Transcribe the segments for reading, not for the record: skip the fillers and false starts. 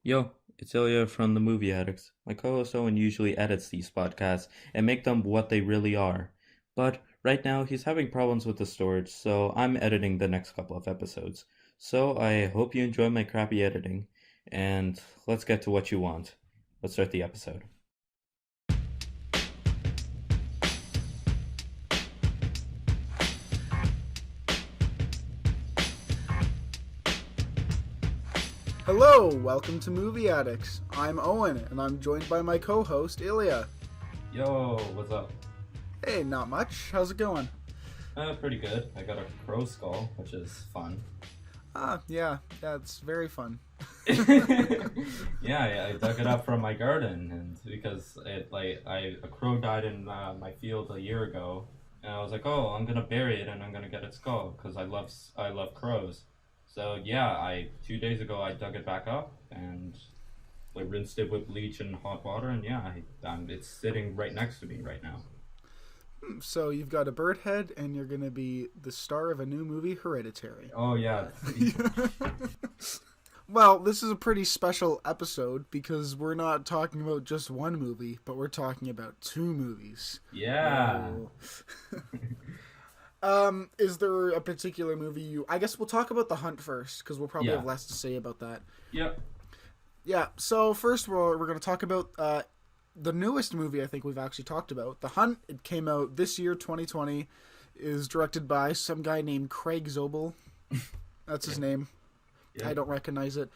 Yo, it's Ilya from the Movie Addicts. My co-host Owen usually edits these podcasts and make them what they really are. But right now he's having problems with the storage, so I'm editing the next couple of episodes. So I hope you enjoy my crappy editing, and let's get to what you want. Let's start the episode. Hello, welcome to Movie Addicts. I'm Owen, and I'm joined by my co-host Ilya. Yo, what's up? Hey, not much. How's it going? Pretty good. I got a crow skull, which is fun. Yeah, it's very fun. Yeah, I dug it up from my garden, and because a crow died in my field a year ago, and I was like, oh, I'm gonna bury it and I'm gonna get its skull because I love crows. So yeah, I 2 days ago I dug it back up and I rinsed it with bleach and hot water, and yeah, it's sitting right next to me right now. So you've got a bird head, and you're gonna be the star of a new movie, Hereditary. Oh yeah, Well, this is a pretty special episode because we're not talking about just one movie, but we're talking about two movies. yeah, Oh. Is there a particular movie I guess we'll talk about The Hunt first, because we'll probably yeah, have less to say about that. yep, Yeah, so first we're going to talk about the newest movie I think we've actually talked about. The Hunt, it came out this year, 2020, is directed by some guy named Craig Zobel. That's his name. I yep. don't recognize it.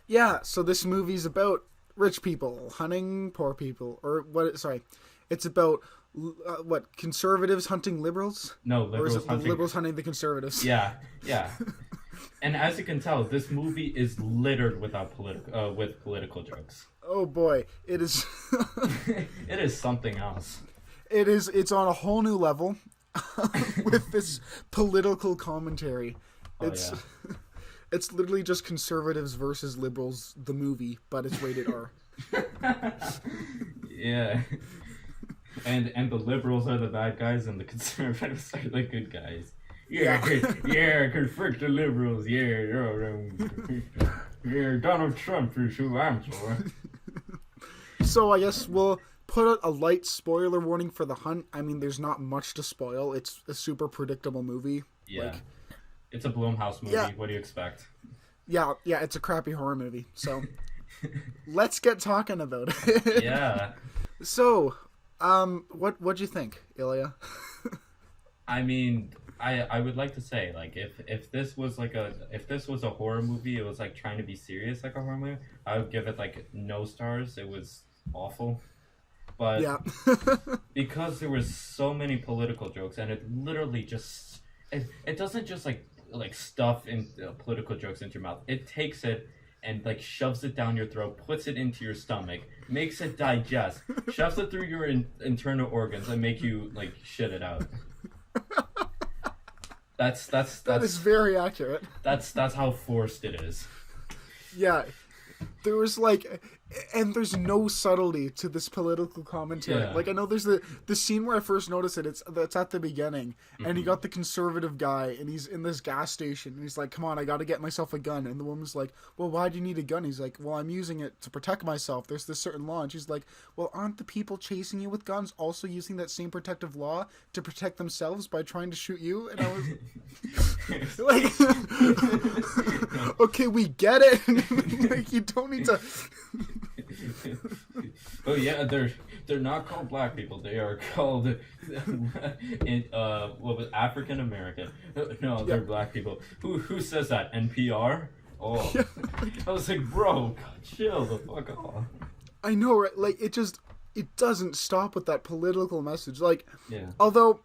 Yeah, so this movie's about rich people hunting poor people. Or what, sorry, it's about what, conservatives hunting liberals? No, Or is liberals it the hunting. liberals hunting the conservatives? Yeah, yeah. And as you can tell, this movie is littered with political jokes. Oh boy, it is. It is something else. It's on a whole new level with this political commentary. Oh It's yeah. it's literally just conservatives versus liberals, the movie, but it's rated R. Yeah. And the liberals are the bad guys and the conservatives are the good guys. Yeah, Yeah. yeah, frick the liberals. Yeah, Donald Trump is who I'm for. So I guess we'll put out a light spoiler warning for The Hunt. I mean, there's not much to spoil. It's a super predictable movie. Yeah. Like, It's a Blumhouse movie. Yeah. What do you expect? yeah, it's a crappy horror movie. So let's get talking about it. Yeah. So, what'd you think, Ilya? I mean, I would like to say, like, if this was a horror movie, it was like trying to be serious like a horror movie, I would give it like no stars. It was awful. But Yeah. because there was so many political jokes, and it literally just it doesn't just like stuff in political jokes into your mouth. It takes it and like shoves it down your throat, puts it into your stomach, makes it digest, shoves it through your internal organs, and make you like shit it out. That's that's That is that's very accurate. that's how forced it is. Yeah, there was like, and there's no subtlety to this political commentary. Yeah. Like, I know there's the scene where I first noticed it. It's at the beginning, and you got the conservative guy, and he's in this gas station, and he's like, "Come on, I got to get myself a gun." And the woman's like, "Well, why do you need a gun?" He's like, "Well, I'm using it to protect myself. There's this certain law." And she's like, "Well, aren't the people chasing you with guns also using that same protective law to protect themselves by trying to shoot you?" And I was like, "Okay, we get it. Like, you don't need to." Oh yeah, they're not called black people. They are called what was African American. No, they're Yeah. black people. Who says that? NPR? Oh, I was like, bro, God, chill the fuck off. I know, right? Like, it doesn't stop with that political message. Like, Yeah. although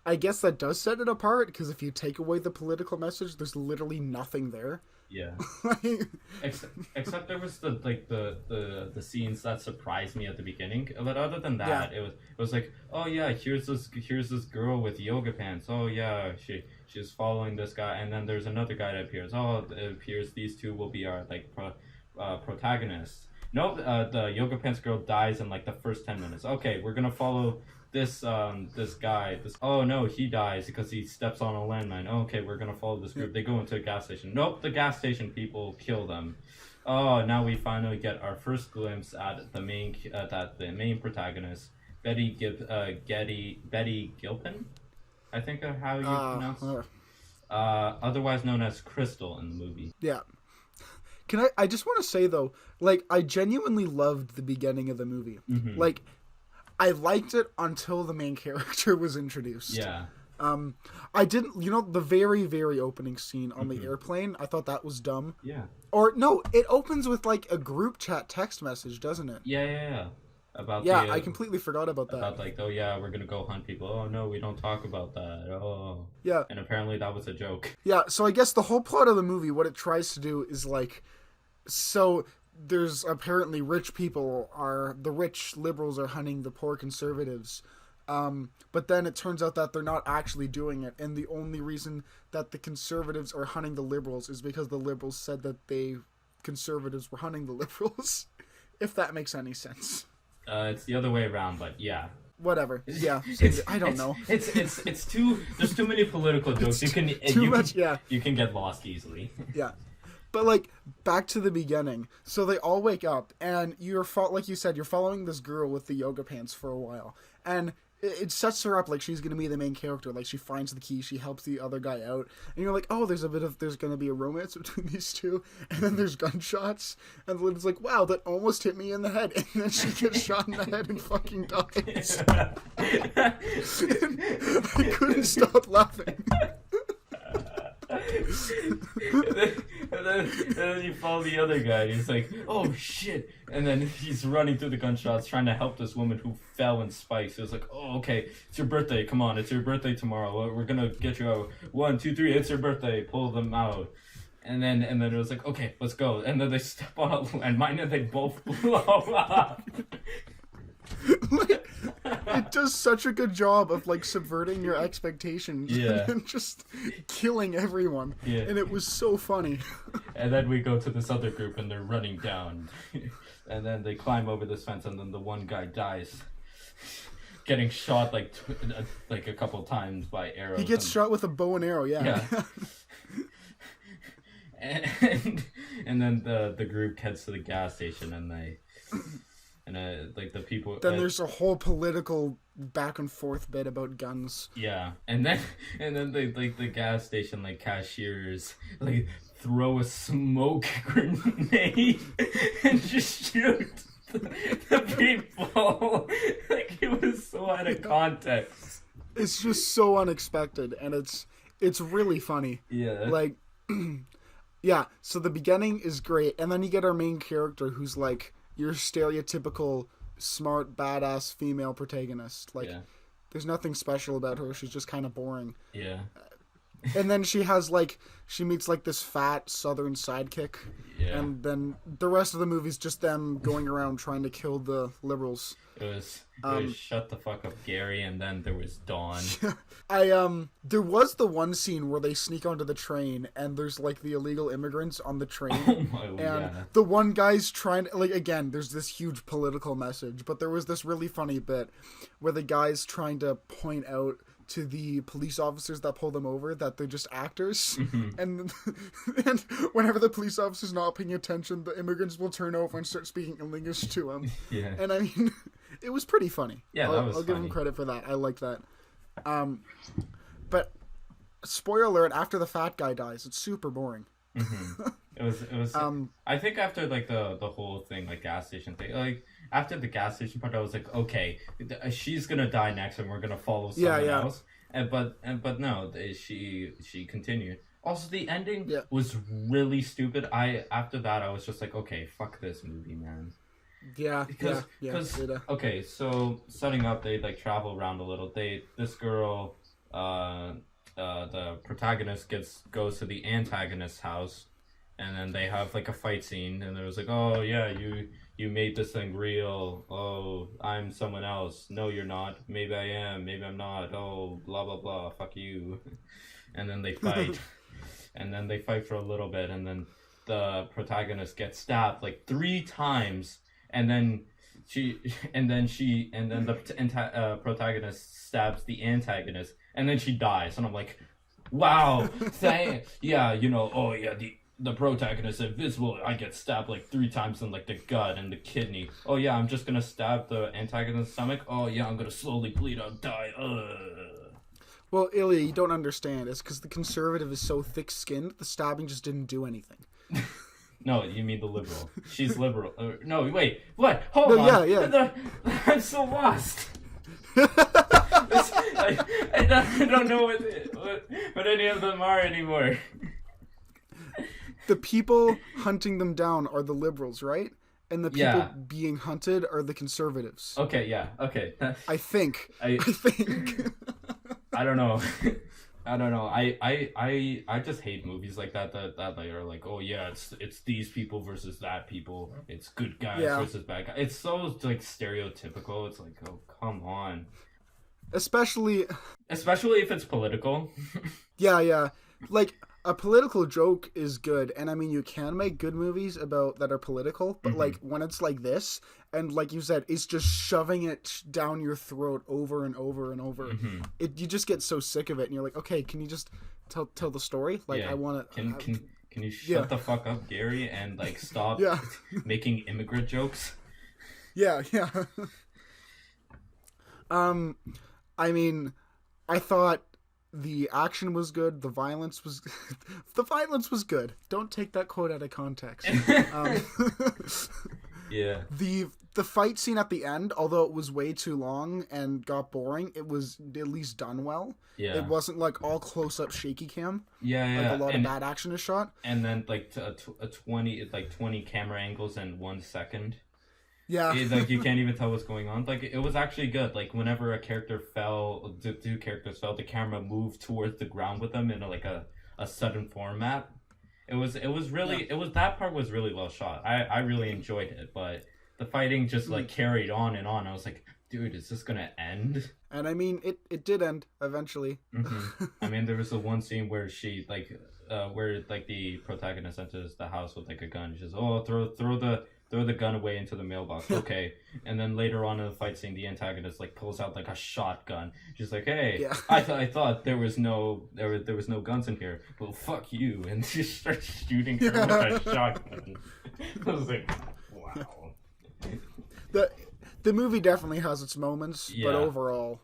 I guess that does set it apart, because if you take away the political message, there's literally nothing there. Yeah. Like, Except there was the scenes that surprised me at the beginning. But other than that, Yeah. it was like, oh yeah, here's this girl with yoga pants. Oh yeah, she's following this guy, and then there's another guy that appears. Oh, it appears these two will be our like protagonists. Nope, the yoga pants girl dies in like the first 10 minutes. Okay, we're gonna follow this guy. This Oh no, he dies because he steps on a landmine. Okay, we're gonna follow this group. They go into a gas station. Nope, the gas station people kill them. oh, now we finally get our first glimpse at the main protagonist, Betty Gilpin, I think of how you pronounce, otherwise known as Crystal in the movie. Yeah. I just want to say though, like, I genuinely loved the beginning of the movie. Mm-hmm. Like, I liked it until the main character was introduced. Yeah. I didn't, the very, very opening scene on the airplane, I thought that was dumb. Yeah. Or, no, it opens with, like, a group chat text message, doesn't it? Yeah. I completely forgot about that. About, like, oh, yeah, we're gonna go hunt people. Oh, no, we don't talk about that. Oh. Yeah. And apparently that was a joke. Yeah, so I guess the whole plot of the movie, what it tries to do is, like, so there's apparently the rich liberals are hunting the poor conservatives. But then it turns out that they're not actually doing it, and the only reason that the conservatives are hunting the liberals is because the liberals said that conservatives were hunting the liberals. If that makes any sense. It's the other way around, but yeah. Whatever. Yeah. I don't know. It's too. There's too many political jokes. You can get lost easily. Yeah. But, like, back to the beginning. So they all wake up, and like you said, you're following this girl with the yoga pants for a while. And it sets her up like she's going to be the main character. Like, she finds the key, she helps the other guy out. And you're like, oh, there's going to be a romance between these two. And then there's gunshots. And Liv's like, wow, that almost hit me in the head. And then she gets shot in the head and fucking dies. I couldn't stop laughing. And then you follow the other guy, and he's like, oh shit, and then he's running through the gunshots trying to help this woman who fell in spikes. It was like, oh, okay, it's your birthday, come on, it's your birthday tomorrow, we're gonna get you out, 1, 2, 3, it's your birthday, pull them out. And then it was like, okay, let's go. And then they step on a landmine and they both blow up. Like, it does such a good job of, like, subverting your expectations and just killing everyone. Yeah. And it was so funny. And then we go to this other group and they're running down. And then they climb over this fence and then the one guy dies. Getting shot like a couple times by arrows. He gets shot with a bow and arrow, yeah. And then the group heads to the gas station and like the people. Then there's a whole political back and forth bit about guns. Yeah, and then the gas station like cashiers like throw a smoke grenade and just shoot the people. Like, it was so out of context. It's just so unexpected, and it's really funny. Yeah. Like, yeah. So the beginning is great, and then you get our main character who's like your stereotypical smart, badass female protagonist. Like, there's nothing special about her. She's just kind of boring. Yeah. And then she meets like this fat southern sidekick. Yeah. And then the rest of the movie's just them going around trying to kill the liberals. It was Shut the Fuck Up, Gary, and then there was Dawn. There was the one scene where they sneak onto the train and there's like the illegal immigrants on the train. Oh my, and the one guy's trying, like, again, there's this huge political message, but there was this really funny bit where the guy's trying to point out to the police officers that pull them over that they're just actors. Mm-hmm. And whenever the police officer's not paying attention, the immigrants will turn over and start speaking English to him. Yeah. And I mean, it was pretty funny. Yeah, I'll give him credit for that. I like that. But spoiler alert, after the fat guy dies, it's super boring. Mm-hmm. It was I think after like the whole thing, like gas station thing, like after the gas station part, I was like, okay, she's gonna die next, and we're gonna follow someone else. But no, she continued. Also, the ending was really stupid. After that, I was just like, okay, fuck this movie, man. Because okay, so setting up, they like travel around a little. This girl, the protagonist goes to the antagonist's house, and then they have like a fight scene, and it was like, oh yeah, you made this thing real. Oh, I'm someone else. No, you're not. Maybe I am. Maybe I'm not. Oh, blah blah blah. Fuck you. And then they fight, and then they fight for a little bit, and then the protagonist gets stabbed like 3 times, and then the protagonist stabs the antagonist, and then she dies, and I'm like, wow, oh yeah, the protagonist invisible. I get stabbed like 3 times in like the gut and the kidney. Oh yeah, I'm just gonna stab the antagonist in the stomach. Oh yeah, I'm gonna slowly bleed out, die. Well, Ilya, you don't understand. It's because the conservative is so thick-skinned, the stabbing just didn't do anything. No, you mean the liberal. She's liberal. No, wait, what? Hold No, on. yeah. I'm so lost. I don't know what any of them are anymore. The people hunting them down are the liberals, right? And the people being hunted are the conservatives. Okay, yeah, okay. I think. I think. I don't know. I don't know. I just hate movies like that like are like, oh yeah, it's these people versus that people. It's good guys versus bad guys. It's so like stereotypical. It's like, oh come on. Especially if it's political. Yeah. Like a political joke is good, and I mean you can make good movies about that are political, but like when it's like this, and like you said, it's just shoving it down your throat over and over and over. You just get so sick of it, and you're like, okay, can you just tell the story? Like I want to. Can you shut the fuck up, Gary, and like stop making immigrant jokes? Yeah. I mean, I thought the action was good. The violence was good. Don't take that quote out of context. Yeah. The fight scene at the end, although it was way too long and got boring, it was at least done well. Yeah. It wasn't like all close up shaky cam. Yeah. Like a lot of bad action is shot. And then like 20 camera angles in 1 second. Yeah. Like you can't even tell what's going on. Like it was actually good. Like whenever a character fell, the 2 characters fell, the camera moved towards the ground with them in a sudden format. It was really that part was really well shot. I really enjoyed it, but the fighting just like carried on and on. I was like, dude, is this gonna end? And I mean, it did end eventually. I mean, there was the one scene where she where the protagonist enters the house with like a gun. She's throw the gun away into the mailbox. Okay. And then later on in the fight scene, the antagonist like pulls out like a shotgun. She's like, hey, I thought there was no guns in here. Well, fuck you. And she starts shooting her with a shotgun. I was like, wow. The movie definitely has its moments, but overall,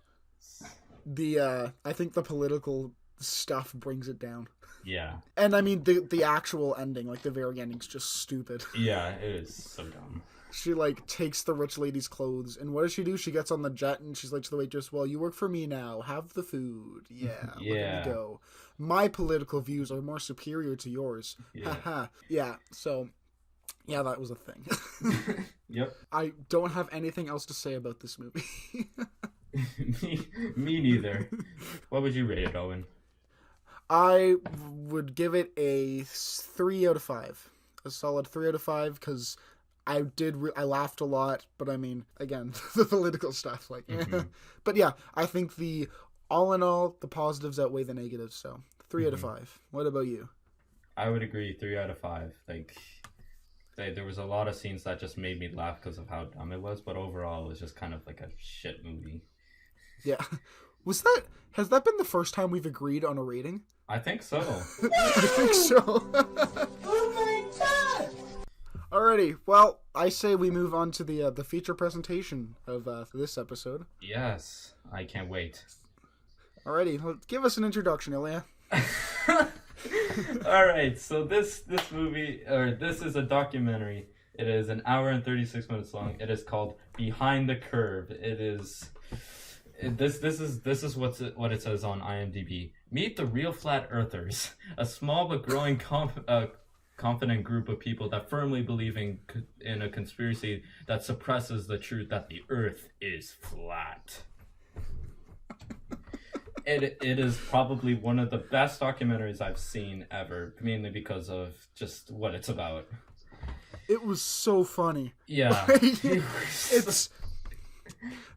I think the political stuff brings it down. Yeah. And I mean the actual ending, like the very ending's just stupid. Yeah, it is so dumb. She like takes the rich lady's clothes, and what does she do? She gets on the jet and she's like to the waitress, well, you work for me now, have the food. Yeah. Look at me go. My political views are more superior to yours. Haha. Yeah. So yeah, that was a thing. Yep. I don't have anything else to say about this movie. Me neither. What would you rate it, Owen? I would give it a 3 out of 5. A solid 3 out of 5, because I laughed a lot, but I mean, again, the political stuff, like, But yeah, I think all in all, the positives outweigh the negatives, so 3 out of 5. What about you? I would agree, 3 out of 5. Like, there was a lot of scenes that just made me laugh because of how dumb it was, but overall, it was just kind of like a shit movie. Yeah. Has that been the first time we've agreed on a rating? I think so. I think so. Oh my god! Alrighty, well, I say we move on to the feature presentation of this episode. Yes, I can't wait. Alrighty, give us an introduction, Ilya. Alright, so this movie, or this is a documentary. It is an hour and 36 minutes long. It is called Behind the Curve. It is... This is what it says on IMDb. Meet the real flat earthers, a small but growing confident group of people that firmly believe in a conspiracy that suppresses the truth that the earth is flat. It is probably one of the best documentaries I've seen ever, mainly because of just what it's about. It was so funny. Yeah. It's...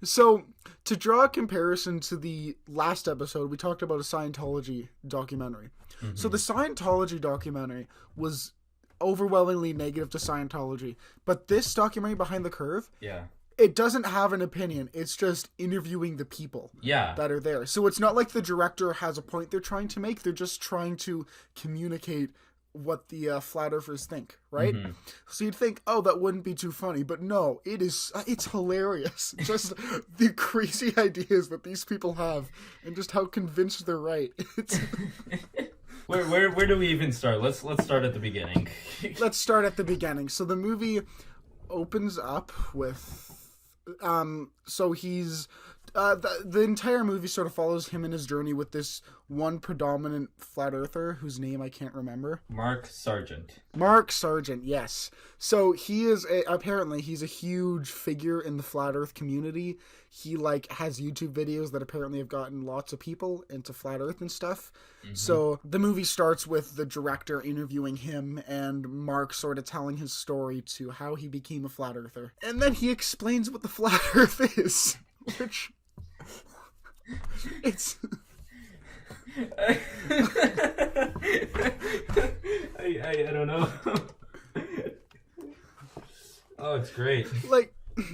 So, to draw a comparison to the last episode, we talked about a Scientology documentary. So the Scientology documentary was overwhelmingly negative to Scientology. But this documentary, Behind the Curve, it doesn't have an opinion. It's just interviewing the people that are there. So it's not like the director has a point they're trying to make. They're just trying to communicate what the flat earthers think, right? Mm-hmm. So you'd think, oh, that wouldn't be too funny, but no, it's hilarious. Just the crazy ideas that these people have, and just how convinced they're right. It's Where do we even start? Let's start at the beginning. Let's start at the beginning. So the movie opens up with, so he's, the entire movie sort of follows him in his journey with this one predominant flat earther whose name I can't remember. Mark Sargent. Mark Sargent, yes. So he is apparently he's a huge figure in the flat earth community. He like has YouTube videos that apparently have gotten lots of people into flat earth and stuff. Mm-hmm. So the movie starts with the director interviewing him and Mark sort of telling his story to how he became a flat earther. And then he explains what the flat earth is, which it's I don't know. Oh, it's great. Like, do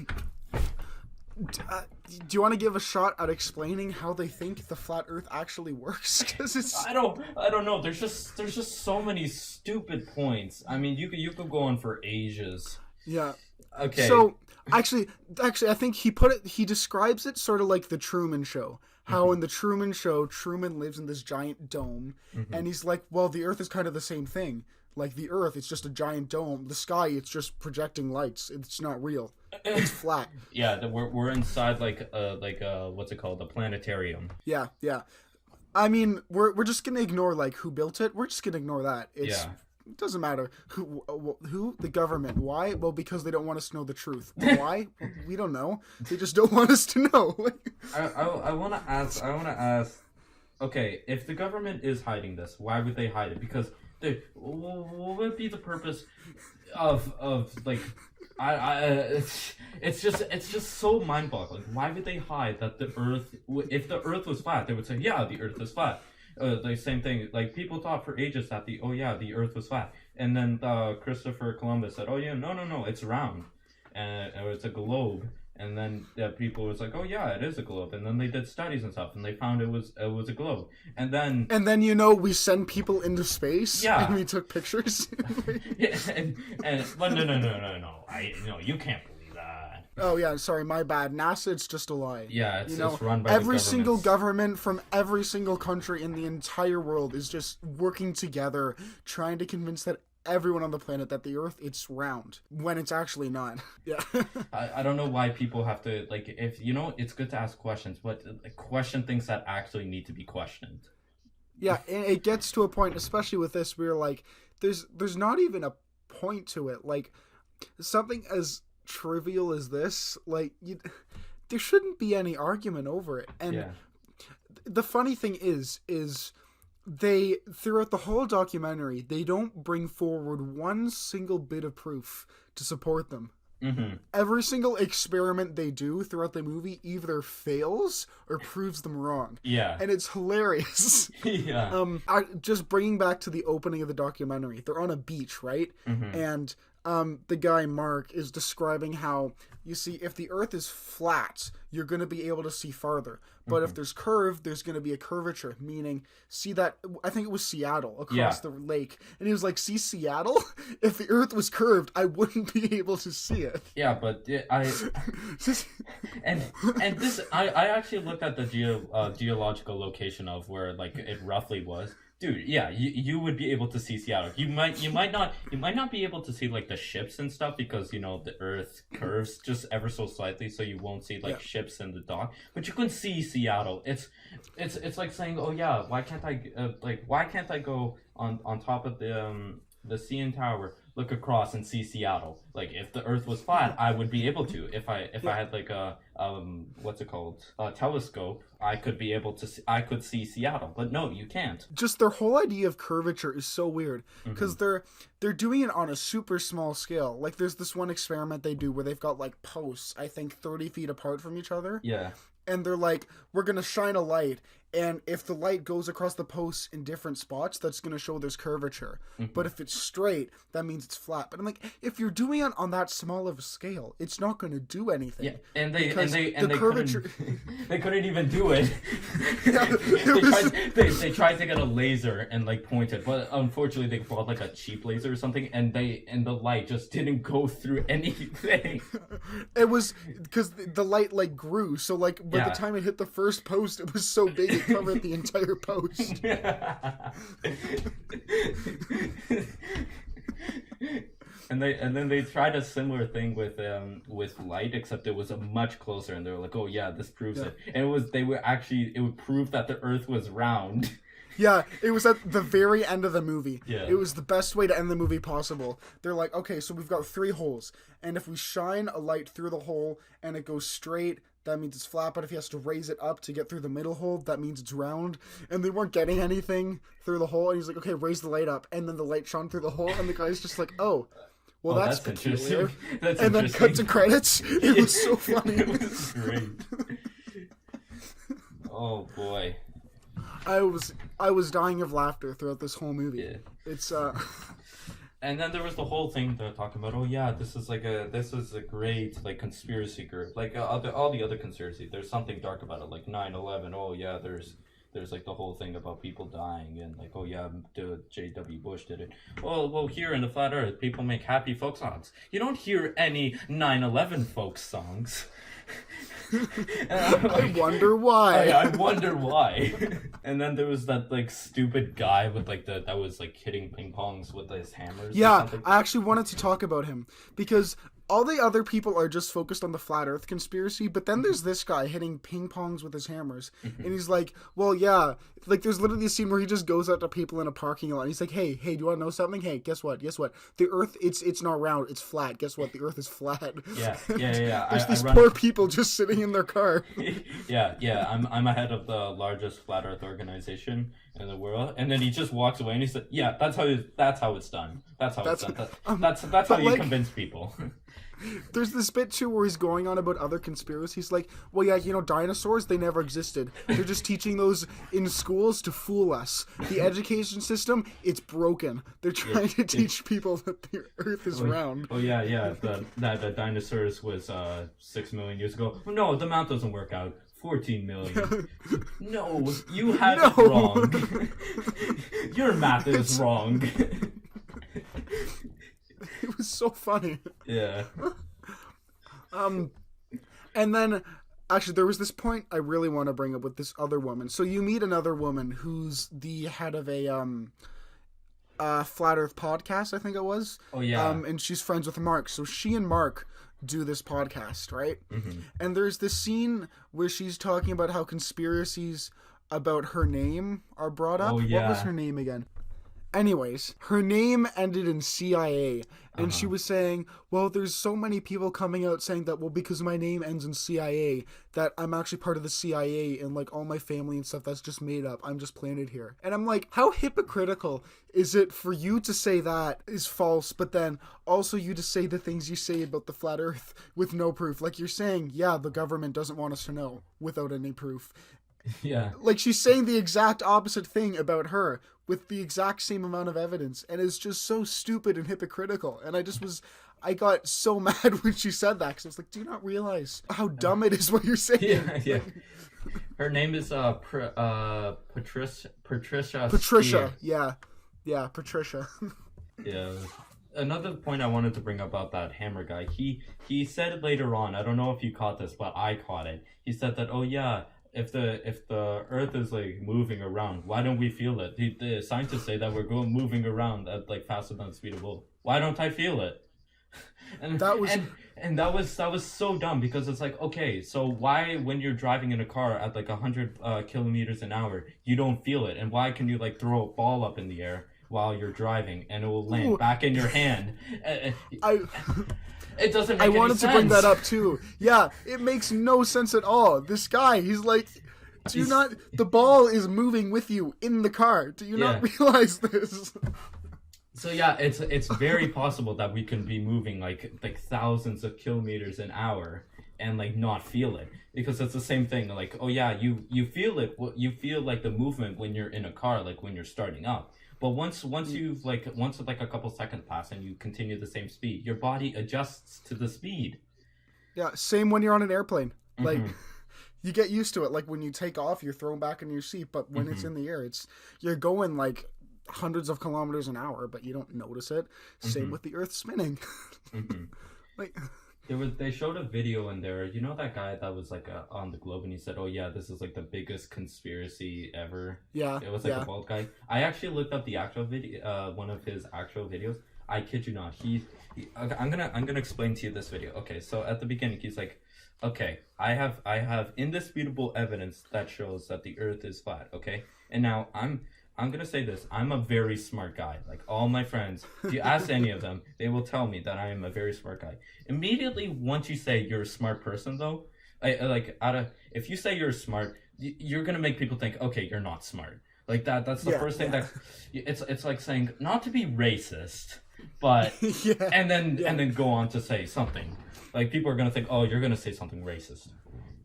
you want to give a shot at explaining how they think the flat Earth actually works? Because it's I don't know. There's just so many stupid points. I mean, you could go on for ages. Yeah. Okay. So actually, I think he describes it sort of like the Truman Show. How in the Truman Show, Truman lives in this giant dome, and he's like, well, the Earth is kind of the same thing. Like the Earth, it's just a giant dome. The sky, it's just projecting lights. It's not real. It's flat. Yeah, we're inside like what's it called? A planetarium. Yeah. I mean, we're just gonna ignore like who built it. We're just gonna ignore that. It doesn't matter who the government. Why? Well, because they don't want us to know the truth. Why? We don't know. They just don't want us to know. I want to ask. Okay, if the government is hiding this, why would they hide it? Because what would be the purpose of like it's just so mind-boggling. Why would they hide that the Earth? If the Earth was flat, they would say, yeah, the Earth is flat. The same thing. Like people thought for ages that the Earth was flat, and then Christopher Columbus said, oh yeah, no, it's round, and it's a globe. And then people was like, oh yeah, it is a globe. And then they did studies and stuff, and they found it was a globe. And then we send people into space. Yeah. And we took pictures. Yeah, well, no, you can't believe that. Oh yeah, sorry, my bad. NASA, it's just a lie. Yeah, it's run by every the single government from every single country in the entire world is just working together, trying to convince that everyone on the planet that the Earth, it's round when it's actually not. Yeah. I don't know why people have to if it's good to ask questions, but question things that actually need to be questioned. Yeah, and it gets to a point, especially with this, where like there's not even a point to it. Like something as trivial as this, like there shouldn't be any argument over it. And the funny thing is they, throughout the whole documentary, they don't bring forward one single bit of proof to support them. Mm-hmm. Every single experiment they do throughout the movie either fails or proves them wrong. Yeah. And it's hilarious. Yeah. Just bringing back to the opening of the documentary, they're on a beach, right? Mm-hmm. And the guy, Mark, is describing how, you see, if the Earth is flat, you're going to be able to see farther. But if there's curve, there's going to be a curvature, meaning, see that, I think it was Seattle, across the lake. And he was like, see Seattle? If the Earth was curved, I wouldn't be able to see it. Yeah, but and this, I actually looked at the geological location of where, it roughly was. Dude, yeah, you would be able to see Seattle. You might not be able to see the ships and stuff because the Earth curves just ever so slightly, so you won't see ships in the dock. But you can see Seattle. It's like saying, oh yeah, why can't I go on top of the CN Tower, look across and see Seattle? If the Earth was flat, I would be able to. If I had a telescope, I could see Seattle. But no, you can't. Just their whole idea of curvature is so weird because they're doing it on a super small scale. There's this one experiment they do where they've got posts, I think 30 feet apart from each other. Yeah. And they're like, we're gonna shine a light, And if the light goes across the posts in different spots, that's going to show there's curvature. But if it's straight, that means it's flat. But I'm like, if you're doing it on that small of a scale, it's not going to do anything. Yeah, and they curvature... they couldn't even do it. They tried to get a laser and like point it, but unfortunately they bought like a cheap laser or something, and the light just didn't go through anything. It was because the light like grew, so like by the time it hit the first post, it was so big it covered the entire post. And then they tried a similar thing with light, except it was a much closer, and they were like, oh yeah, this proves it. And it would prove that the Earth was round. Yeah, it was at the very end of the movie. Yeah. It was the best way to end the movie possible. They're like, okay, so we've got 3 holes, and if we shine a light through the hole and it goes straight, that means it's flat, but if he has to raise it up to get through the middle hole, that means it's round. And they weren't getting anything through the hole, and he's like, okay, raise the light up. And then the light shone through the hole, and the guy's just like, oh, well, that's peculiar. And then cut to credits. It was so funny. It was great. Oh, boy. I was dying of laughter throughout this whole movie. Yeah. It's And then there was the whole thing they're talking about. Oh yeah, this is a great like conspiracy group. Like all the other conspiracy. There's something dark about it, like 9/11. Oh yeah, there's like the whole thing about people dying, and like, oh yeah, J.W. Bush did it. Well, here in the flat Earth, people make happy folk songs. You don't hear any 9/11 folk songs. I wonder why. I wonder why. And then there was that like stupid guy with like that was like hitting ping pongs with his hammers. Yeah, I actually wanted to talk about him because all the other people are just focused on the flat Earth conspiracy, but then there's this guy hitting ping pongs with his hammers, and he's like, well, yeah, like there's literally a scene where he just goes out to people in a parking lot, and he's like, hey, do you want to know something? Hey, guess what? The Earth, it's not round, it's flat. Guess what? The Earth is flat. Yeah. There's these poor people just sitting in their car. Yeah. I'm ahead of the largest flat Earth organization in the world, and then he just walks away, and he said, yeah, that's how it's done. That's how you convince people. There's this bit too where he's going on about other conspiracies, like, well, yeah, dinosaurs, they never existed. They're just teaching those in schools to fool us. The education system, it's broken. They're trying to teach people that the Earth is round. Oh yeah. The dinosaurs was 6 million years ago. No, the math doesn't work out. 14 million. No, you have it wrong. Your math is wrong. It was so funny. Yeah. And then, actually, there was this point I really want to bring up with this other woman. So you meet another woman who's the head of a Flat Earth podcast, I think it was. Oh, yeah. And she's friends with Mark. So she and Mark do this podcast, right? Mm-hmm. And there's this scene where she's talking about how conspiracies about her name are brought up. Oh, yeah. What was her name again? Anyways, her name ended in CIA, and she was saying, well, there's so many people coming out saying that, well, because my name ends in CIA, that I'm actually part of the CIA, and, like, all my family and stuff, that's just made up. I'm just planted here. And I'm like, how hypocritical is it for you to say that is false, but then also you to say the things you say about the flat Earth with no proof? Like, you're saying, yeah, the government doesn't want us to know, without any proof. Yeah. Like, she's saying the exact opposite thing about her with the exact same amount of evidence, and it's just so stupid and hypocritical. And I got so mad when she said that, because I was like, do you not realize how dumb it is what you're saying? Yeah. Her name is Patricia. Patricia, Steer. Yeah, Patricia. Yeah. Another point I wanted to bring up about that hammer guy, he said it later on, I don't know if you caught this, but I caught it. He said that, oh yeah, if the Earth is like moving around, why don't we feel it? The scientists say that we're moving around at like faster than the speed of light. Why don't I feel it? And that was so dumb, because it's like, okay, so why when you're driving in a car at like 100 kilometers an hour you don't feel it, and why can you like throw a ball up in the air while you're driving and it will land back in your hand? It doesn't make any sense. I wanted to bring that up too. Yeah, it makes no sense at all. This guy, he's like, the ball is moving with you in the car. Do you not realize this? So yeah, it's very possible that we can be moving like thousands of kilometers an hour, and like not feel it, because it's the same thing. Like, oh yeah, you feel it. You feel like the movement when you're in a car, like when you're starting up. But once a couple seconds pass and you continue the same speed, your body adjusts to the speed. Yeah, same when you're on an airplane. Like, Mm-hmm. you get used to it. Like, when you take off, you're thrown back in your seat. But when it's in the air, you're going, like, hundreds of kilometers an hour, but you don't notice it. Same with the Earth spinning. Like, They showed a video in there. You know that guy that was like on the globe, and he said, "Oh yeah, this is like the biggest conspiracy ever." yeah. It was like a bald guy. I actually looked up the actual video, one of his actual videos. I kid you not. Okay, I'm gonna explain to you this video. Okay, so at the beginning, he's like, "Okay, I have indisputable evidence that shows that the Earth is flat." Okay, and now I'm gonna say this. I'm a very smart guy. Like all my friends, if you ask any of them, they will tell me that I am a very smart guy. Immediately, once you say you're a smart person, though, if you say you're smart, you're gonna make people think, okay, you're not smart. Like that. That's the first thing that it's like saying not to be racist, but and then go on to say something. Like people are gonna think, oh, you're gonna say something racist.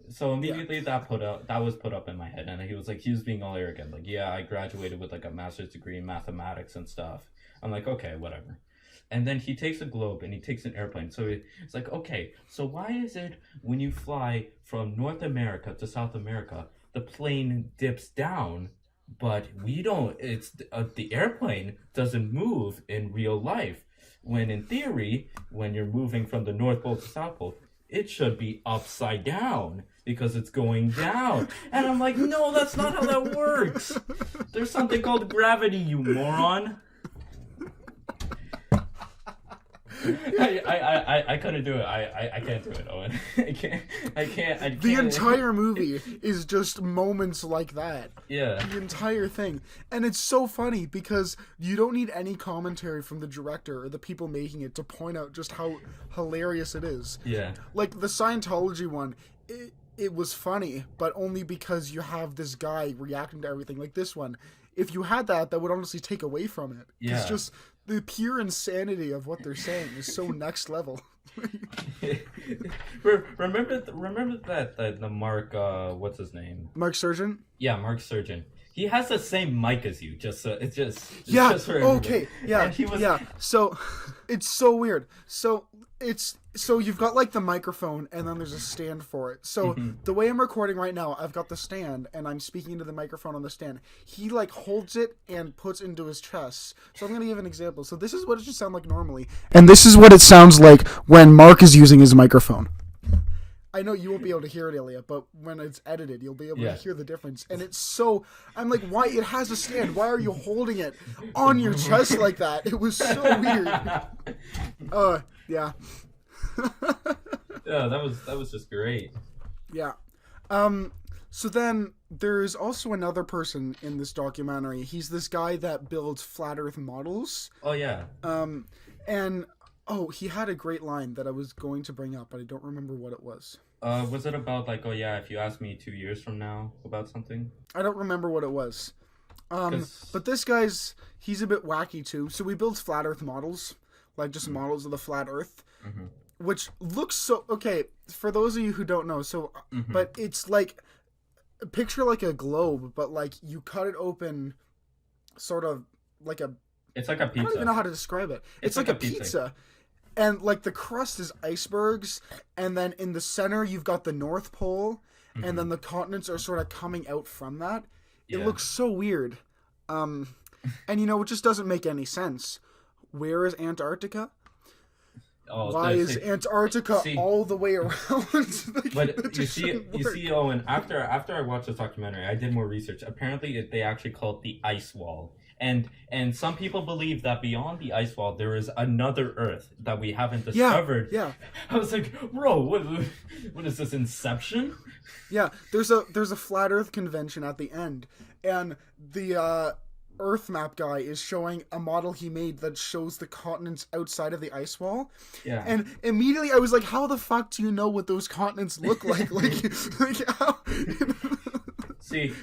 So immediately that was put up in my head, and he was being all arrogant, like, yeah, I graduated with like a master's degree in mathematics and stuff. I'm like, okay, whatever. And then he takes a globe and he takes an airplane. So it's like, okay, so why is it when you fly from North America to South America, the plane dips down, but we don't? It's the airplane doesn't move in real life. When in theory, when you're moving from the North Pole to South Pole, it should be upside down because it's going down. And I'm like, no, that's not how that works. There's something called gravity, you moron. I couldn't do it. I can't do it, Owen. I can't. The entire movie is just moments like that. Yeah. The entire thing. And it's so funny because you don't need any commentary from the director or the people making it to point out just how hilarious it is. Yeah. Like the Scientology one, it was funny, but only because you have this guy reacting to everything. Like this one, if you had that would honestly take away from it. Yeah. It's just the pure insanity of what they're saying is so next level. remember that the Mark what's his name? Mark Surgeon? Yeah, Mark Surgeon. He has the same mic as you. Just for okay, yeah, and he was... yeah. So it's so weird. So you've got like the microphone and then there's a stand for it. So the way I'm recording right now, I've got the stand and I'm speaking into the microphone on the stand. He like holds it and puts into his chest. So I'm going to give an example. So this is what it should sound like normally. And this is what it sounds like when Mark is using his microphone. I know you won't be able to hear it, Ilya, but when it's edited, you'll be able to hear the difference. And it's so... I'm like, why? It has a stand. Why are you holding it on your chest like that? It was so weird. Yeah. Yeah, that was just great. Yeah. So then there's also another person in this documentary. He's this guy that builds flat Earth models. Oh, yeah. And... Oh, he had a great line that I was going to bring up, but I don't remember what it was. Was it about like, oh yeah, if you ask me 2 years from now about something? I don't remember what it was. But this he's a bit wacky too. So he builds flat Earth models, like just models of the flat Earth, which looks so... Okay, for those of you who don't know, but it's like, picture like a globe, but like you cut it open sort of like a... It's like a pizza. I don't even know how to describe it. It's like a pizza. And like the crust is icebergs, and then in the center you've got the North Pole, and then the continents are sort of coming out from that. It looks so weird. And you know, it just doesn't make any sense. Where is Antarctica? Why is Antarctica all the way around? Like, but you see, Owen, after I watched this documentary, I did more research. Apparently they actually call it the ice wall. And some people believe that beyond the ice wall there is another Earth that we haven't discovered. Yeah. I was like, bro, what is this, Inception? Yeah, there's a flat Earth convention at the end, and the Earth map guy is showing a model he made that shows the continents outside of the ice wall. Yeah. And immediately I was like, how the fuck do you know what those continents look like? like how? See,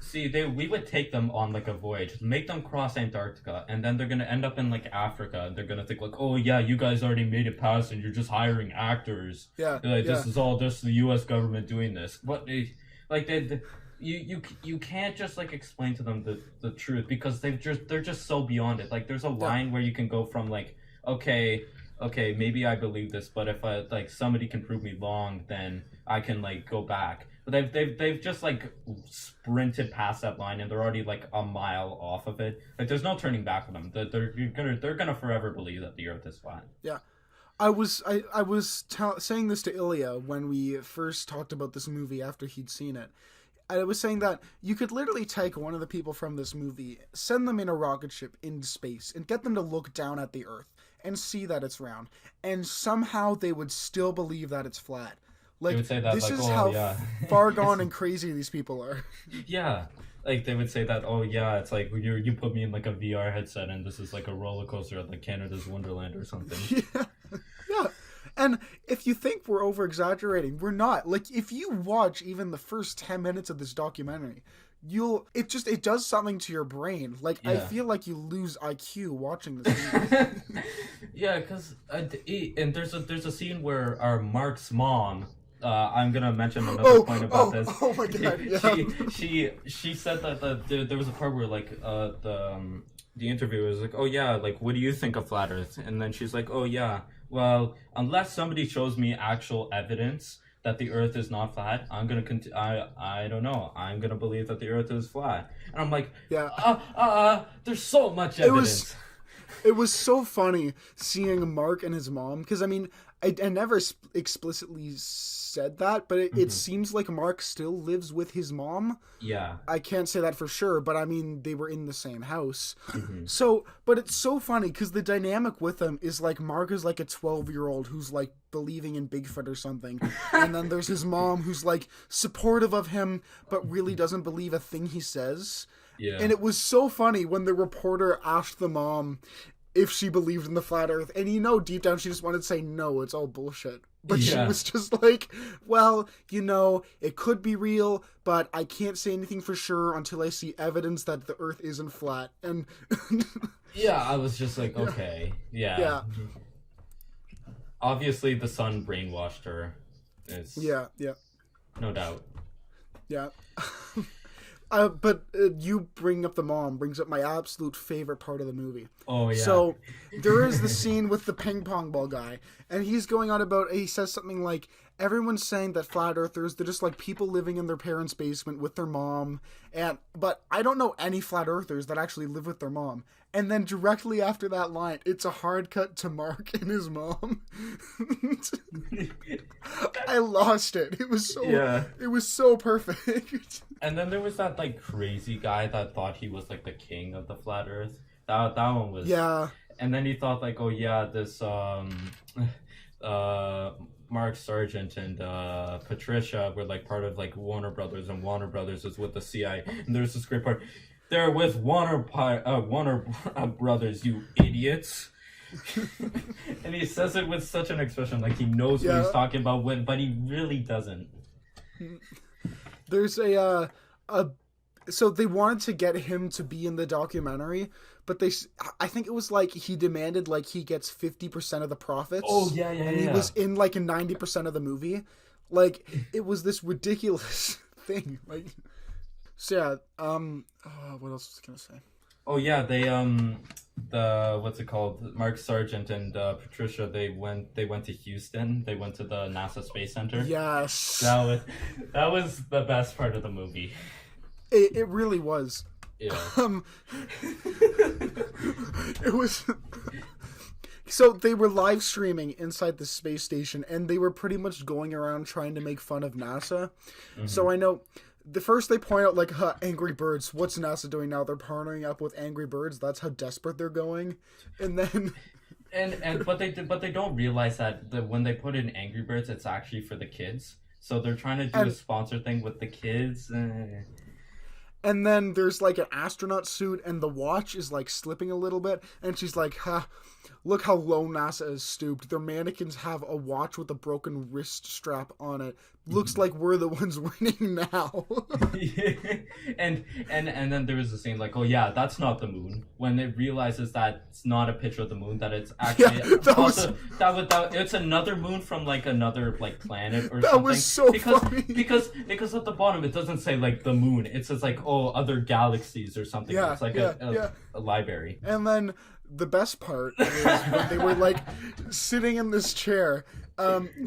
See, we would take them on like a voyage, make them cross Antarctica, and then they're gonna end up in like Africa, and they're gonna think like, oh yeah, you guys already made it past, and you're just hiring actors. Yeah, Like yeah. this is all just the U.S. government doing this. But like you can't just like explain to them the truth because they're just so beyond it. Like there's a line where you can go from like, okay, maybe I believe this, but if I like somebody can prove me wrong, then I can like go back. But they've just like sprinted past that line and they're already like a mile off of it. Like there's no turning back for them. They're gonna forever believe that the Earth is flat. Yeah. Saying this to Ilya when we first talked about this movie after he'd seen it. I was saying that you could literally take one of the people from this movie, send them in a rocket ship into space, and get them to look down at the Earth and see that it's round, and somehow they would still believe that it's flat. Like, They would say that, this like, is oh, how yeah. far gone and crazy these people are. Yeah. Like they would say that, oh yeah, it's like you put me in like a VR headset and this is like a roller coaster at like Canada's Wonderland or something. Yeah. Yeah. And if you think we're over exaggerating, we're not. Like, if you watch even the first 10 minutes of this documentary, it does something to your brain. Like, I Yeah. feel like you lose IQ watching this movie. Yeah, because and there's a scene where our Mark's mom. I'm gonna mention another point about this. Oh my god! Yeah. She said that there was a part where like the interviewer was like, oh yeah, like what do you think of flat Earth? And then she's like, oh yeah, well unless somebody shows me actual evidence that the Earth is not flat, I'm gonna I don't know, I'm gonna believe that the Earth is flat. And I'm like, Yeah. there's so much evidence. It was so funny seeing Mark and his mom, because I mean, I never explicitly said that, but it seems like Mark still lives with his mom. Yeah. I can't say that for sure, but I mean, they were in the same house. So, but it's so funny because the dynamic with them is like Mark is like a 12-year-old who's like believing in Bigfoot or something. And then there's his mom who's like supportive of him, but really doesn't believe a thing he says. Yeah. And it was so funny when the reporter asked the mom if she believed in the flat Earth. And you know, deep down, she just wanted to say, no, it's all bullshit. But she Yeah. was just like, well, you know, it could be real, but I can't say anything for sure until I see evidence that the Earth isn't flat. And Yeah, I was just like, okay. Yeah. yeah, Obviously, the sun brainwashed her. It's yeah. no doubt. Yeah. But you bringing up the mom brings up my absolute favorite part of the movie. Oh, yeah. So there is the scene with the ping pong ball guy, and he's going on about, he says something like, everyone's saying that flat earthers, they're just like people living in their parents' basement with their mom, but I don't know any flat earthers that actually live with their mom. And then directly after that line, it's a hard cut to Mark and his mom. I lost it. It was so perfect. And then there was that like crazy guy that thought he was like the king of the flat Earth. That one was Yeah. And then he thought like, oh yeah, this Mark Sargent and Patricia were like part of like Warner Brothers, and Warner Brothers is with the CIA. And there's this great part. They're with Warner Brothers, you idiots. And he says it with such an expression, like he knows what he's talking about, but he really doesn't. There's so they wanted to get him to be in the documentary, but I think it was like he demanded like he gets 50% of the profits. Oh yeah, and he was in like 90% of the movie. Like it was this ridiculous thing. Like, so yeah, what else was I gonna say? Oh yeah, they what's it called? Mark Sargent and Patricia, they went to Houston. They went to the NASA Space Center. Yes. That was the best part of the movie. It really was. Yeah. It was. So they were live streaming inside the space station, and they were pretty much going around trying to make fun of NASA. So I know the first they point out like, Angry Birds. What's NASA doing now? They're partnering up with Angry Birds. That's how desperate they're going. And then but they don't realize that when they put in Angry Birds, it's actually for the kids. So they're trying to do a sponsor thing with the kids. And then there's like an astronaut suit, and the watch is like slipping a little bit, and she's like, look how low NASA is stooped. Their mannequins have a watch with a broken wrist strap on it. Looks like we're the ones winning now. and then there was a scene like, oh yeah, that's not the moon. When it realizes that it's not a picture of the moon, that it's actually it's another moon from like another like planet or something. That was so funny. Because at the bottom it doesn't say like the moon. It says like, oh, other galaxies or something. Yeah, it's like a library. And then the best part is when they were like sitting in this chair.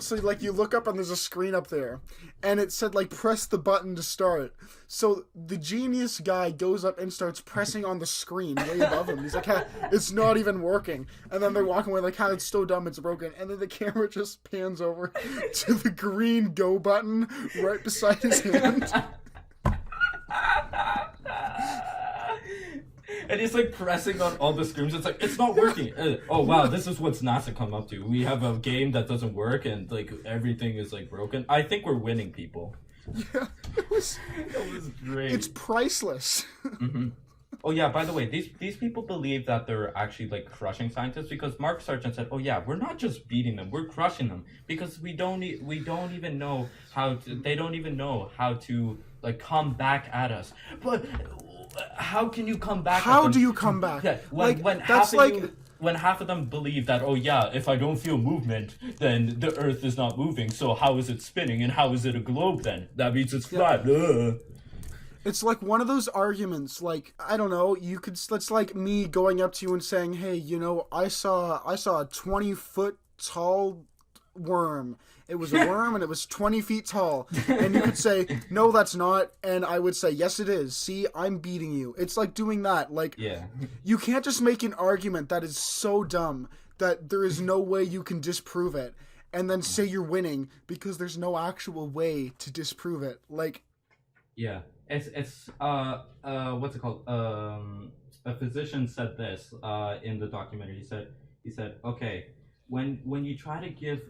So like you look up and there's a screen up there, and it said like press the button to start. So the genius guy goes up and starts pressing on the screen way above him. He's like, hey, it's not even working. And then they're walking away like, how it's so dumb, it's broken. And then the camera just pans over to the green go button right beside his hand. And he's like pressing on all the screens. It's like, it's not working. Oh wow, this is what's NASA come up to. We have a game that doesn't work and like everything is like broken. I think we're winning, people. Yeah, it was great. It's priceless. Mm-hmm. Oh yeah, by the way, these people believe that they're actually like crushing scientists because Mark Sargent said, "Oh yeah, we're not just beating them, we're crushing them because we don't even know how to, they don't even know how to like come back at us." But how can you come back? How do you come back? Yeah, when half of them believe that, oh yeah, if I don't feel movement, then the Earth is not moving. So how is it spinning and how is it a globe then? That means it's flat. It's like one of those arguments, like, I don't know, it's like me going up to you and saying, hey, you know, I saw a 20-foot tall worm. It was a worm and it was 20 feet tall. And you could say, no, that's not. And I would say, yes, it is. See, I'm beating you. It's like doing that. Like, yeah. You can't just make an argument that is so dumb that there is no way you can disprove it and then say you're winning because there's no actual way to disprove it. Like, yeah. It's what's it called? A physician said this in the documentary. He said, okay, when you try to give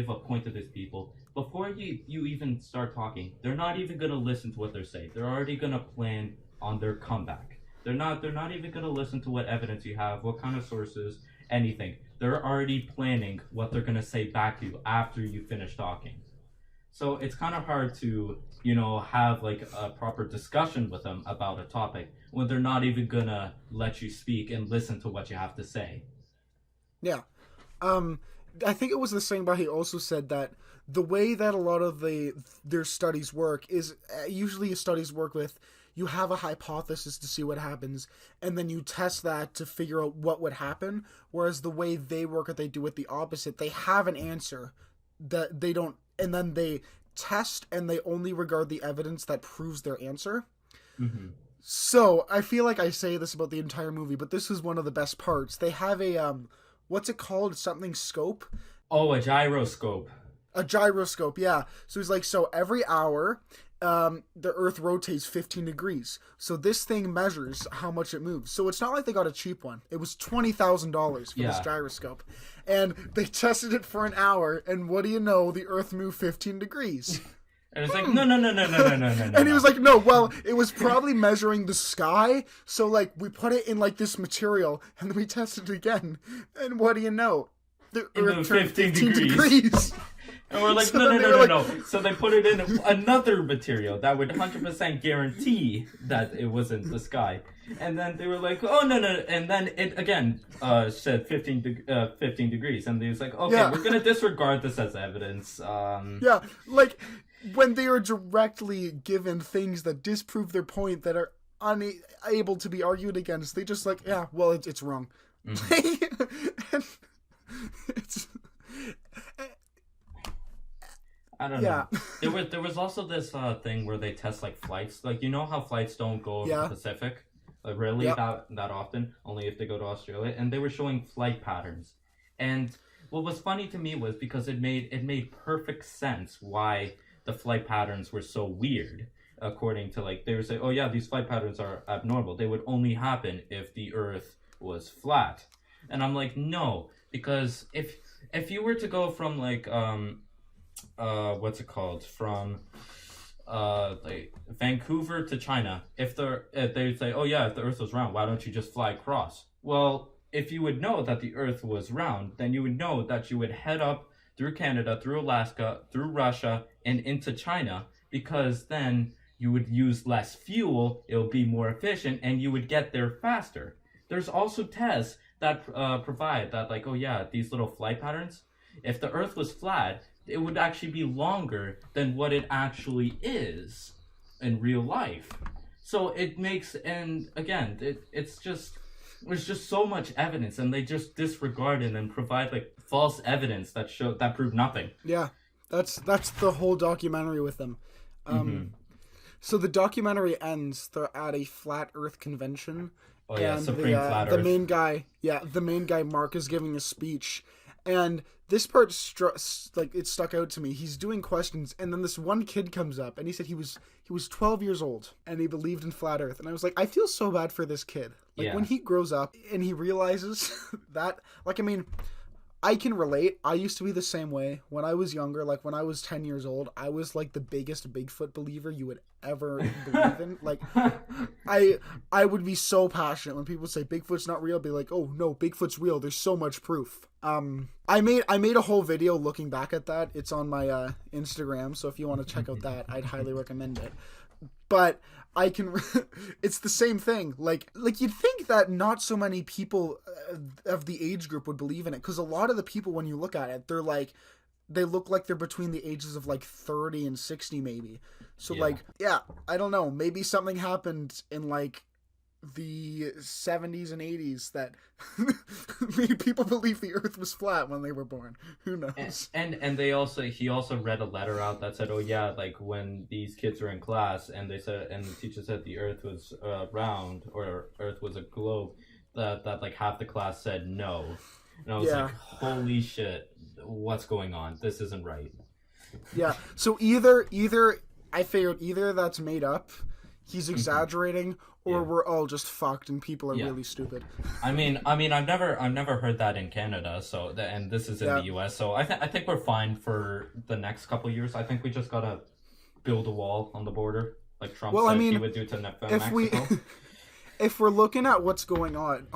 a point to these people, before you even start talking, they're not even gonna listen to what they're saying. They're already gonna plan on their comeback. They're not even gonna listen to what evidence you have, what kind of sources, anything. They're already planning what they're gonna say back to you after you finish talking. So it's kind of hard to, have like a proper discussion with them about a topic when they're not even gonna let you speak and listen to what you have to say. Yeah. I think it was the same, but he also said that the way that a lot of their studies work is usually studies work with, you have a hypothesis to see what happens, and then you test that to figure out what would happen, whereas the way they work it, they do it the opposite. They have an answer that they don't, and then they test and they only regard the evidence that proves their answer. Mm-hmm. So I feel like I say this about the entire movie, but this is one of the best parts. They have a what's it called? Something scope? Oh, a gyroscope. A gyroscope, yeah. So he's like, so every hour, the Earth rotates 15 degrees. So this thing measures how much it moves. So it's not like they got a cheap one. It was $20,000 for this gyroscope. And they tested it for an hour, and what do you know? The Earth moved 15 degrees. And it's like, no. And he was like, no, well, it was probably measuring the sky. So, like, we put it in, like, this material, and then we tested it again. And what do you know? The Earth turned 15 degrees. And we're like, no. So they put it in another material that would 100% guarantee that it wasn't the sky. And then they were like, oh, no. And then it, again, said 15 degrees. And they was like, okay, we're going to disregard this as evidence. Yeah, like, when they are directly given things that disprove their point that are unable to be argued against, they just like, yeah, well, it's wrong. Mm-hmm. It's... I don't know. There was also this thing where they test like flights. Like, you know how flights don't go over the Pacific? Like, really that often, only if they go to Australia. And they were showing flight patterns. And what was funny to me was because it made perfect sense why the flight patterns were so weird. According to, like, they were saying, oh yeah, these flight patterns are abnormal. They would only happen if the Earth was flat. And I'm like, no, because if you were to go from like what's it called, from like Vancouver to China, if they'd say, oh yeah, if the Earth was round, why don't you just fly across? Well, if you would know that the Earth was round, then you would know that you would head up through Canada, through Alaska, through Russia, and into China, because then you would use less fuel, it would be more efficient, and you would get there faster. There's also tests that provide that, like, oh yeah, these little flight patterns, if the Earth was flat, it would actually be longer than what it actually is in real life. So it makes, and again, it's just, there's just so much evidence, and they just disregard it and provide like false evidence that prove nothing. Yeah, that's the whole documentary with them. So the documentary ends. They're at a flat Earth convention. Oh yeah, and Supreme Flat Earth. The main guy Mark is giving a speech, and this part stuck out to me. He's doing questions, and then this one kid comes up, and he said he was 12 years old, and he believed in flat Earth. And I was like, I feel so bad for this kid. Like, when he grows up and he realizes that, like, I mean, I can relate. I used to be the same way when I was younger. Like, when I was 10 years old, I was like the biggest Bigfoot believer you would ever believe in. Like, I would be so passionate when people say Bigfoot's not real. I'd be like, oh no, Bigfoot's real. There's so much proof. I made a whole video looking back at that. It's on my Instagram, so if you want to check out that, I'd highly recommend it. But I can, it's the same thing. Like you'd think that not so many people of the age group would believe in it, because a lot of the people, when you look at it, they look like they're between the ages of like 30 and 60 maybe. So I don't know, maybe something happened in like the 70s and 80s that made people believe the Earth was flat when they were born. Who knows? And he also read a letter out that said, oh yeah, like when these kids were in class and they said, and the teacher said the Earth was round, or Earth was a globe, that like half the class said no. And I was like, holy shit, what's going on? This isn't right. Yeah. So either I figured either that's made up, he's exaggerating, or we're all just fucked and people are really stupid. I mean, I've never heard that in Canada. So, and this is in the U.S. So I think we're fine for the next couple of years. I think we just gotta build a wall on the border, like Trump said he would do to Mexico. If we're looking at what's going on,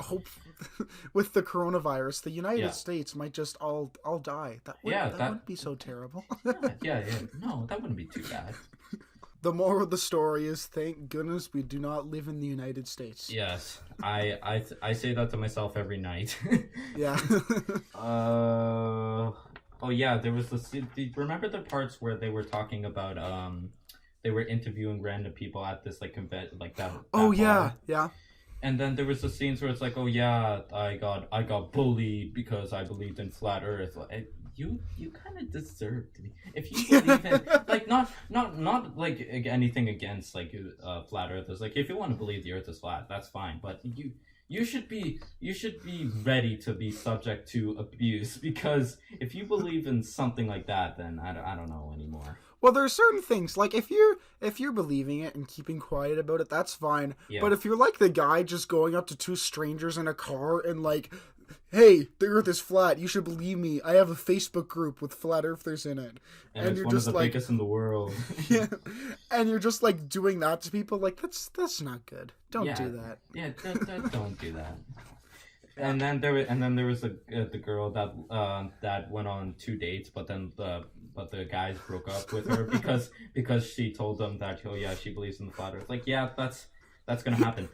with the coronavirus, the United States might just all die. That wouldn't be so terrible. yeah. No, that wouldn't be too bad. The moral of the story is, thank goodness we do not live in the United States. Yes, I say that to myself every night. Yeah. Oh yeah, there was remember the parts where they were talking about they were interviewing random people at this like convention, like that. Oh bar. Yeah. And then there was the scenes where it's like, oh yeah, I got bullied because I believed in flat Earth. You kind of deserve to be, if you believe in, like, not like anything against like flat earthers. Like, if you want to believe the Earth is flat, that's fine. But you should be ready to be subject to abuse, because if you believe in something like that, then I don't know anymore. Well, there are certain things, like if you're believing it and keeping quiet about it, that's fine. Yeah. But if you're like the guy just going up to two strangers in a car and like, hey, the Earth is flat, you should believe me, I have a Facebook group with flat earthers in it. And it's you're one just of the like, biggest in the world. Yeah. And you're just like doing that to people, like that's not good. Don't do that. Yeah, don't do that. And then there was the girl that went on 2 dates, but the guys broke up with her because she told them that she believes in the flat Earth. Like, yeah, that's gonna happen.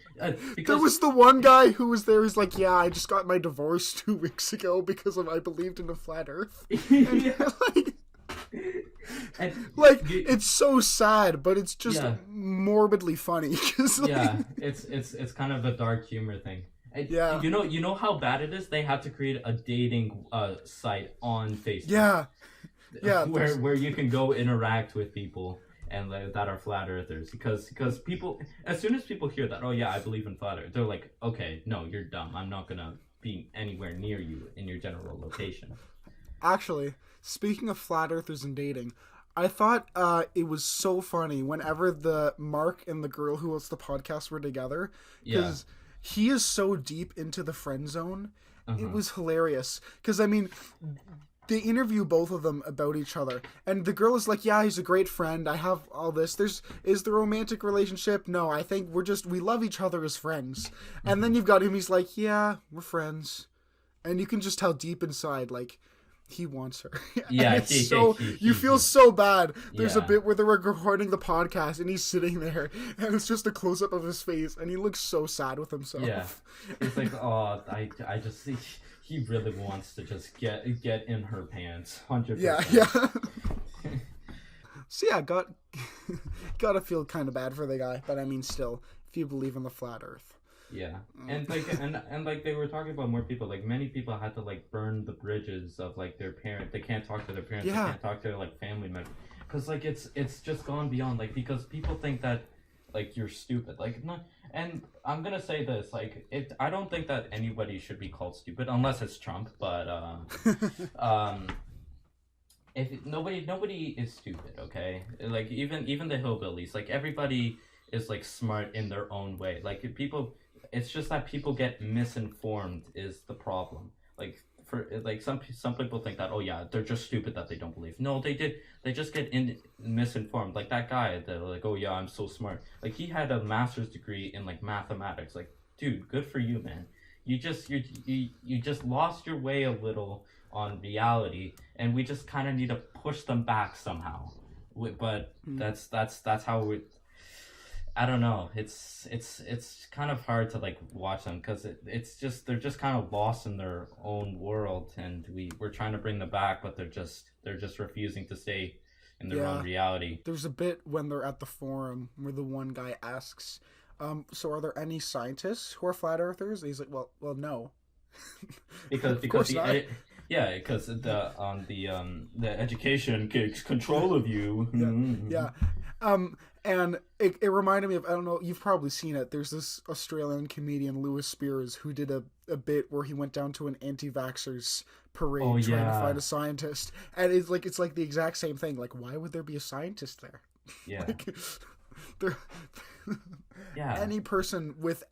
There was the one guy who was there. He's like, yeah, I just got my divorce 2 weeks ago because I believed in the flat Earth. It's so sad, but it's just morbidly funny. It's kind of a dark humor thing. You know how bad it is? They had to create a dating site on Facebook. Where you can go interact with people and that are flat earthers, because people, as soon as people hear that, oh yeah, I believe in flat Earth, they're like, okay, no, you're dumb. I'm not gonna be anywhere near you in your general location. Actually, speaking of flat earthers and dating, I thought it was so funny whenever the Mark and the girl who hosts the podcast were together, because he is so deep into the friend zone. Uh-huh. It was hilarious, because I mean, they interview both of them about each other, and the girl is like, yeah, he's a great friend, I have all this. Is the romantic relationship? No, I think we love each other as friends. And then you've got him, he's like, yeah, we're friends. And you can just tell deep inside, like, he wants her. Yeah, and it's you feel so bad. There's a bit where they're recording the podcast and he's sitting there and it's just a close-up of his face and he looks so sad with himself. Yeah, it's like, oh, I just see he really wants to just get in her pants, 100%. Yeah. So yeah, gotta feel kind of bad for the guy, but I mean, still, if you believe in the flat Earth. Yeah, and like and like they were talking about more people. Like many people had to like burn the bridges of like their parent. They can't talk to their parents. Yeah. They can't talk to their like family members because like it's just gone beyond like because people think that like you're stupid. Like no, and I'm gonna say this like I don't think that anybody should be called stupid unless it's Trump. But if nobody is stupid, okay? Like even the hillbillies, like everybody is like smart in their own way. Like if people. It's just that people get misinformed is the problem. Like for like some people think that, oh yeah, they're just stupid that they don't believe. No, they just get misinformed. Like that guy, they're like, oh yeah, I'm so smart. Like he had a master's degree in like mathematics. Like, dude, good for you, man. You just lost your way a little on reality, and we just kind of need to push them back somehow. But that's how we. I don't know. It's kind of hard to like watch them because it's just they're just kind of lost in their own world, and we're trying to bring them back, but they're just refusing to stay in their own reality. There's a bit when they're at the forum where the one guy asks, "So are there any scientists who are flat earthers?" And he's like, "Well, no." because because the education takes control of you. Yeah. And it reminded me of, I don't know, you've probably seen it. There's this Australian comedian, Lewis Spears, who did a bit where he went down to an anti-vaxxers parade trying to find a scientist. And it's like the exact same thing. Like, why would there be a scientist there? Yeah. Any person with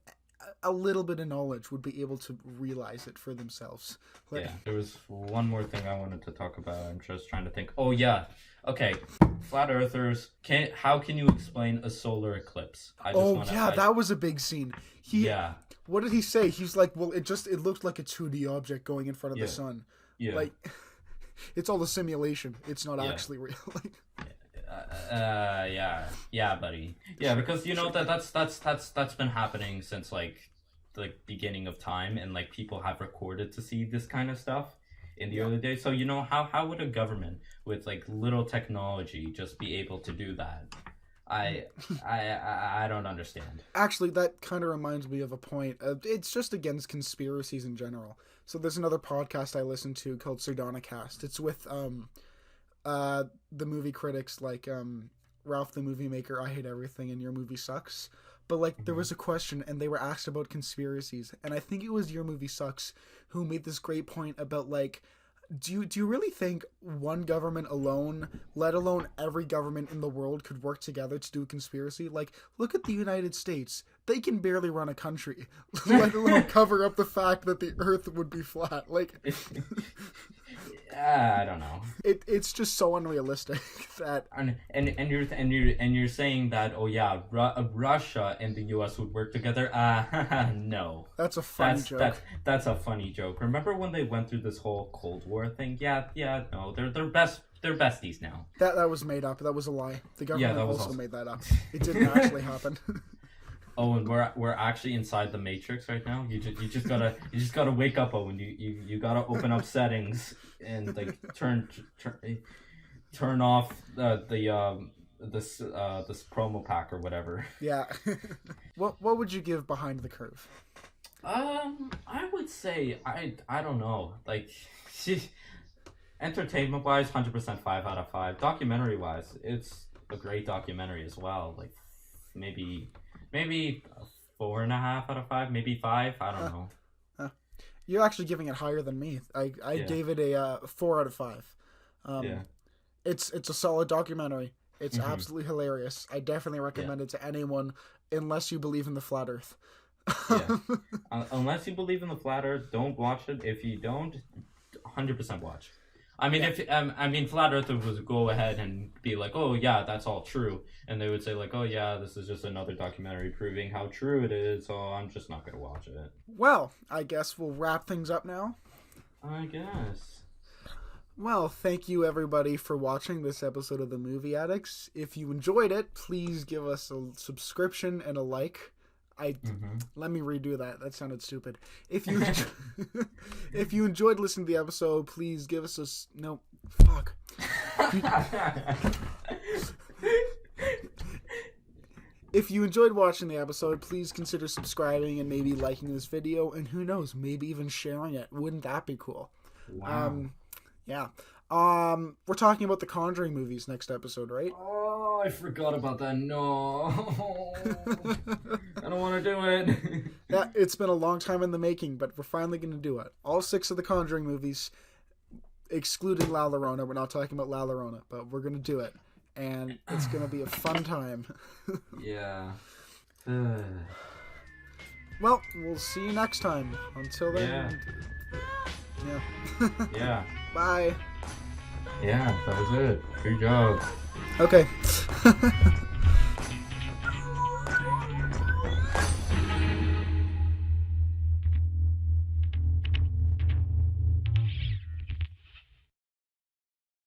a little bit of knowledge would be able to realize it for themselves. Like, there was one more thing I wanted to talk about. I'm just trying to think. Oh, yeah. Okay, flat earthers. How can you explain a solar eclipse? That was a big scene. What did he say? He's like, well, it looked like a 2D object going in front of the sun. Yeah. Like, it's all a simulation. It's not actually real. Yeah, buddy. Yeah, because you know that's been happening since like the beginning of time, and like people have recorded to see this kind of stuff in the early days. So you know how would a government with like little technology just be able to do that? I don't understand. Actually, that kind of reminds me of a point. It's just against conspiracies in general. So there's another podcast I listen to called Sardonicast. It's with the movie critics like Ralph the Movie Maker, I Hate Everything, and Your Movie Sucks. But like there was a question and they were asked about conspiracies, and I think it was Your Movie Sucks who made this great point about like, do you really think one government alone, let alone every government in the world, could work together to do a conspiracy? Like, look at the United States. They can barely run a country, let alone cover up the fact that the Earth would be flat. Like, I don't know. It's just so unrealistic that and you're saying that Russia and the U.S. would work together. No. That's a funny joke. That's a funny joke. Remember when they went through this whole Cold War thing? No, they're besties now. That was made up. That was a lie. The government also made that up. It didn't actually happen. Oh, and we're actually inside the Matrix right now. You just gotta wake up, Owen. You gotta open up settings and like turn off this promo pack or whatever. Yeah. What would you give Behind the Curve? I would say I don't know. Like, entertainment wise, 100% 5 out of 5. Documentary wise, it's a great documentary as well. Like maybe 4.5 out of 5, maybe 5. I don't know. You're actually giving it higher than me. I gave it a 4 out of 5. It's a solid documentary. It's absolutely hilarious. I definitely recommend it to anyone, unless you believe in the flat Earth. Unless you believe in the flat Earth, don't watch it. If you don't, 100% watch. I mean, if I mean, flat earthers would go ahead and be like, "Oh yeah, that's all true," and they would say like, "Oh yeah, this is just another documentary proving how true it is." So I'm just not gonna watch it. Well, I guess we'll wrap things up now. I guess. Well, thank you everybody for watching this episode of the Movie Addicts. If you enjoyed it, please give us a subscription and a like. Let me redo that. That sounded stupid. If you if you enjoyed listening to the episode, please give us a no. Fuck. If you enjoyed watching the episode, please consider subscribing and maybe liking this video, and who knows, maybe even sharing it. Wouldn't that be cool? Wow. Yeah. We're talking about the Conjuring movies next episode, right? Oh, I forgot about that. No. I don't want to do it. Yeah, it's been a long time in the making, but we're finally going to do it. All 6 of the Conjuring movies, excluding La Llorona. We're not talking about La Llorona, but we're going to do it. And it's going to be a fun time. Yeah. Well, we'll see you next time. Until then. Yeah. Yeah. Bye. Yeah, that was it. Good job. Okay.